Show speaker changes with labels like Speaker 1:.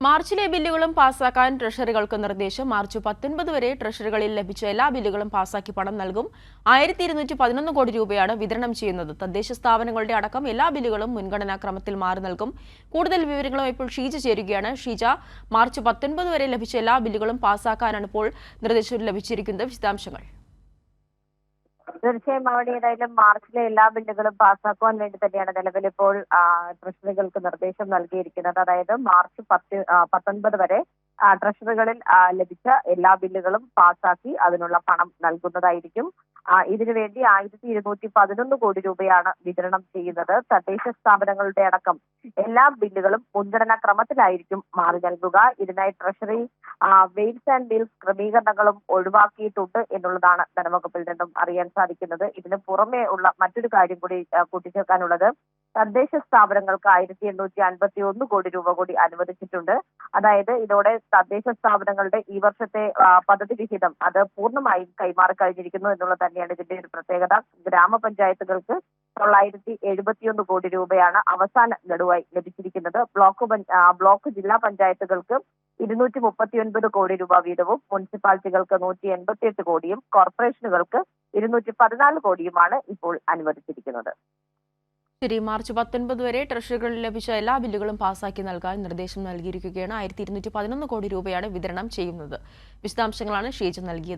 Speaker 1: മാർച്ചിലെ ബില്ലുകളും പാസാക്കാൻ ട്രഷറികൾക്ക് നിർദ്ദേശം. മാർച്ച് 19 വരെ ട്രഷറികളിൽ ലഭിച്ച എല്ലാ ബില്ലുകളും പാസാക്കി പണം നൽകും. 1211 കോടി രൂപയാണ് വിതരണം ചെയ്യുന്നത്. തദ്ദേശ സ്ഥാപനങ്ങളുടെ അടക്കം എല്ലാ ബില്ലുകളും മുൻഗണനാ ക്രമത്തിൽ മാറി നൽകും. കൂടുതൽ വിവരങ്ങളും ഇപ്പോൾ ഷീജ ചേരുകയാണ്. ഷീജ, മാർച്ച് 19 വരെ ലഭിച്ച എല്ലാ ബില്ലുകളും പാസാക്കാനാണ് ഇപ്പോൾ നിർദ്ദേശം ലഭിച്ചിരിക്കുന്നത്. വിശദാംശങ്ങൾ.
Speaker 2: തീർച്ചയായും അവിടെ ഏതായാലും മാർച്ചിലെ എല്ലാ ബില്ലുകളും പാസ്സാക്കുവാൻ വേണ്ടി തന്നെയാണ് നിലവിൽ ഇപ്പോൾ ട്രഷറികൾക്ക് നിർദ്ദേശം നൽകിയിരിക്കുന്നത്. അതായത് മാർച്ച് 19 വരെ ട്രഷറികളിൽ ലഭിച്ച എല്ലാ ബില്ലുകളും പാസ്സാക്കി അതിനുള്ള പണം നൽകുന്നതായിരിക്കും. ഇതിനുവേണ്ടി 1211 കോടി രൂപയാണ് വിതരണം ചെയ്യുന്നത്. തദ്ദേശ സ്ഥാപനങ്ങളുടെ അടക്കം എല്ലാ ബില്ലുകളും മുൻഗണനാ ക്രമത്തിലായിരിക്കും മാറി നൽകുക. ഇതിനായി ട്രഷറി വെയിൽസ് ആൻഡ് ബിൽസ് ക്രമീകരണങ്ങളും ഒഴിവാക്കിയിട്ടുണ്ട് എന്നുള്ളതാണ് ധനവകുപ്പിൽ നിന്നും അറിയാൻ സാധിക്കുന്നത്. ഇതിന് പുറമെ ഉള്ള മറ്റൊരു കാര്യം കൂടി കൂട്ടിച്ചേർക്കാനുള്ളത്, തദ്ദേശ സ്ഥാപനങ്ങൾക്ക് 1851 കോടി രൂപ കൂടി അനുവദിച്ചിട്ടുണ്ട്. അതായത് ഇതോടെ തദ്ദേശ സ്ഥാപനങ്ങളുടെ ഈ വർഷത്തെ പദ്ധതി വിഹിതം അത് പൂർണ്ണമായും കൈമാറി കഴിഞ്ഞിരിക്കുന്നു എന്നുള്ളത് തന്നെയാണ് ഇതിന്റെ ഒരു പ്രത്യേകത. ഗ്രാമപഞ്ചായത്തുകൾക്ക് 971 കോടി രൂപയാണ് അവസാന ഗഡുവായി ലഭിച്ചിരിക്കുന്നത്. ബ്ലോക്ക് ജില്ലാ പഞ്ചായത്തുകൾക്ക് 239 കോടി രൂപ വീതവും, മുനിസിപ്പാലിറ്റികൾക്ക് 188 കോടിയും, കോർപ്പറേഷനുകൾക്ക് 214 കോടിയുമാണ് ഇപ്പോൾ അനുവദിച്ചിരിക്കുന്നത്.
Speaker 1: ശരി, മാർച്ച് 19 വരെ ട്രഷറികളിൽ ലഭിച്ച എല്ലാ ബില്ലുകളും പാസാക്കി നൽകാൻ നിർദ്ദേശം നൽകിയിരിക്കുകയാണ്. 1211 കോടി രൂപയാണ് വിതരണം ചെയ്യുന്നത്. വിശദാംശങ്ങളാണ് ഷീജ നൽകിയത്.